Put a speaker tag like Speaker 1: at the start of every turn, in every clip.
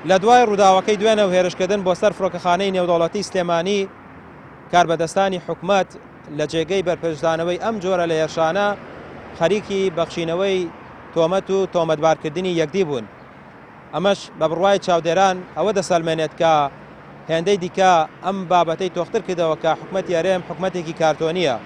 Speaker 1: لە دوای ڕووداوەکەی دوێنە و هێرشکردن بۆ سەر فڕۆکەخانەی نێودەوڵەتیی سلێمانی کاربەدەستانی حکوومەت لە جێگەی بەرپرسدانەوەی ئەم جۆرە لە هێرشانە خەریکی بەخشینەوەی تۆمەت و تۆمەتبارکردنی یەکدی بوون. ئەمەش بە بڕوای چاودێران ئەوە دەسەلمێنێت کە هێندەی دیکە ئەم بابەتەی تۆختر کردەوە کە حکوومەتی هەرێم حکوومەتێکی کارتۆنیە.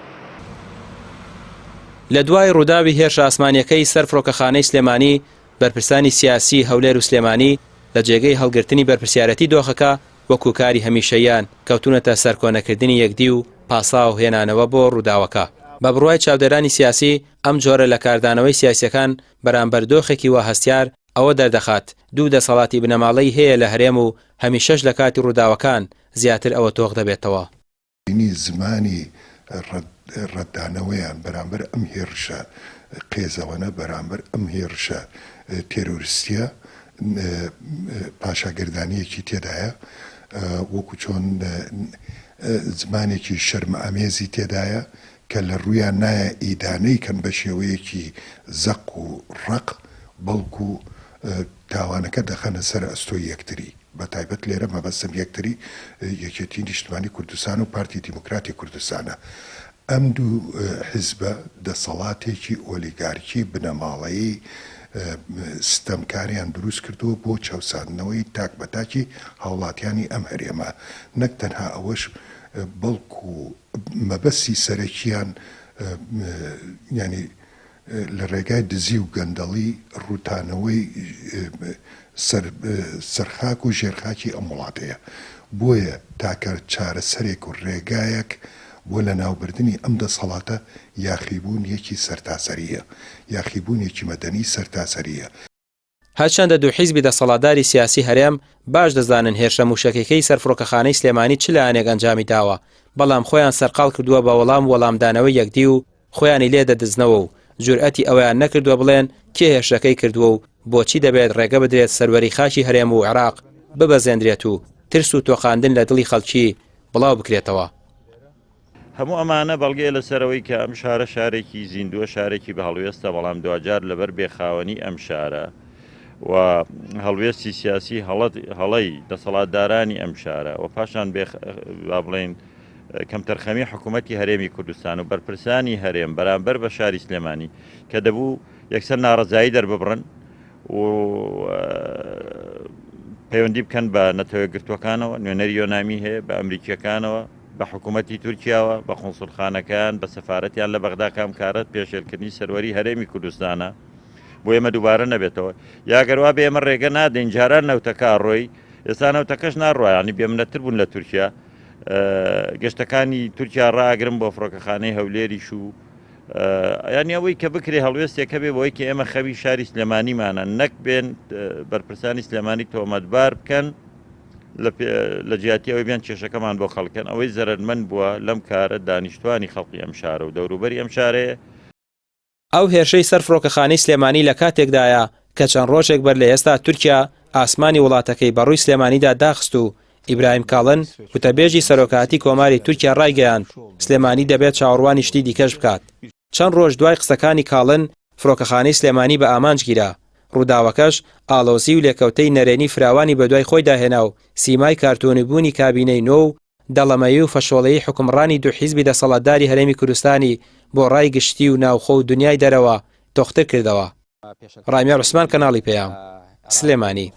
Speaker 1: لە دوای ڕووداوی هێرش ئاسمانیەکەی سەر فڕۆکەخانەی سلێمانی بەرپرسانی سیاسی هەولێر و سلێمانی لە جێگەی هەڵگرتنی بەرپرسیارەتی دۆخەکە وەکو کاری هەمیشەیان کەوتونەتە سەرکۆنەکردنی یەکدی و پاساو هێنانەوە بۆ ڕووداوەکە. بە بڕوای چاودێرانی سیاسی ئەم جۆرە لە کاردانەوەی سیاسیەکان بەرامبەر دۆخێکی وا هەستیار ئەوە دەردەخات دوو دەسەڵاتی بنەماڵەی هەیە لە هەرێم و هەمیشەش لە کاتی ڕووداوەکان زیاتر ئەوە تۆق دەبێتەوە.
Speaker 2: زمانی ڕەتدانەوەیان بەرامبەر ئەم هێرشە قێزەوەنە بەرامبەر ئەم هێرشە تێرۆریستیە پاشاگردانیەکی تێدایە وەکو چۆن زمانێکی شەرمە ئامێزی تێدایە کە لە ڕوویان نایە ئیدانەی کەن بە شێوەیەکی زەق و ڕق بەڵکو تاوانەکە دەخەنە سەر ئەستۆی یەکتری بە تایبەت لێرە مەبەستم یەکتری یەکێتی نیشتمانی کوردستان و پارتی دیموکراتی کوردستانە. ئەم دوو حیزبە دەسەڵاتێکی ئۆلیگارکی بنەماڵەیی ستەمکاریان دروست کردووە بۆ چاوساندنەوەی تاک بەتاکی هاوڵاتیانی ئەم هەرێمە نەک تەنها ئەوەش بەڵکو مەبەستی سەرەکیان ینی لە ڕێگای دزی و گەندەڵی ڕوتانەوەی سەرخاک و ژێرخاکی ئەم وڵاتەیە. بۆیە تاکە چارەسەرێک و ڕێگایەک بۆ لە ناوبردنی ئەم دەسەڵاتە یاخیبوونیەکی سەرتاسەریە یاخیبوونیەکی مەدەنی سەرتاسەریە.
Speaker 1: هەرچەندە دوو حیزبی دەسەڵاتداری سیاسی هەرێم باش دەزانن هێرشە موشەکەکەی سەر فڕۆکەخانەی سلێمانی چ لایەنێک ئەنجامی داوە، بەڵام خۆیان سەرقاڵ کردووە بە وەڵامدانەوەی یەکدی و خۆیانی لێ دەدزنەوە و جورئەتی ئەویان نەکردووە بڵێن کێ هێرشەکەی کردووە و بۆچی دەبێت ڕێگە بدرێت سەروەری خاچی هەرێم و عێراق ببەزێنرێت و ترس و تۆقاندن لە دڵی خەڵکی بڵاو بکرێتەوە.
Speaker 3: هەموو ئەمانە بەڵگەیە لەسەرەوەی کە ئەم شارە شارێکی زیندووە شارێکی بە هەڵوێستە، بەڵام دوجار لەبەر بێخاوەنی ئەم شارە و هەڵوێستی سیاسی هەڵەی دەسەڵاتدارانی ئەم شارە و پاشان بڵێن کەمتەرخەمی حکوومەتی هەرێمی کوردستان و بەرپرسانی هەرێم بەرامبەر بە شاری سلێمانی کە دەبوو یەکسەر ناڕەزایی دەرببڕن و پەیوەندی بکەن بە نەتەوە گرتوەکانەوە نوێنەری یۆنامی هەیە بە ئەمریکیەکانەوە بە حکوومەتی تورکیاوە بە قۆنسڵخانەکان بە سەفارەتیان لە بەغدا کامکارەت پێشێلکردنی سەروەری هەرێمی کوردستانە بۆ ئێمە دووبارە نەبێتەوە یاگەروا بە ئێمە ڕێگە نادەین جاران نەوتەکە ڕۆی ئێستا نەوتەکەش ناڕۆیانی بێمنەتر بوون لە تورکیا گەشتەکانی تورکیا ڕاگرن بۆ فڕۆکەخانەی هەولێریش و ینی ئەوەی کە بکرێ هەڵوێستێکە بێ بۆی کە ئێمە خەوی شاری سلێمانیمانە نەک بێن بەرپرسانی سلێمانی تۆمەتبار بکەن لە جیاتی ئەوەی بیان کێشەکەمان بۆ خەڵکن ئەوەی زەرمەند بووە لەم کارە دانیشتوانی خەڵقی ئەم شارە و دەوروبەری ئەم شارەیە.
Speaker 1: ئەو هێرشەی سەر فڕۆکەخانەی سلێمانی لە کاتێکدایە کە چەند ڕۆژێک بەر لە ئێستا تورکیا ئاسمانی وڵاتەکەی بەڕووی سلێمانیدا داخست و ئیبراهیم کاڵن وتەبێژی سەرۆکاتی کۆماری تورکیا ڕایگەیاند سلێمانی دەبێت چاوەڕوانی شتی دیکەش بکات. چەند ڕۆژ دوای قسەکانی کاڵن فڕۆکەخانەی سلێمانی بە ئامانج گیرا. ڕووداوەکەش ئاڵۆزی و لێکەوتەی نەرێنی فراوانی بە دوای خۆی داهێنا و سیمای کارتۆنیبوونی کابینەی نۆ و دەڵەمەیی و فەشۆڵەیی حکومڕانی دوو حیزبی دەسەڵاتداری هەرێمی کوردستانی بۆ ڕای گشتی و ناوخۆ و دنیای دەرەوە تۆختر کردەوە. ڕامیا عوسمان کەناڵی پێیام سلێمانی.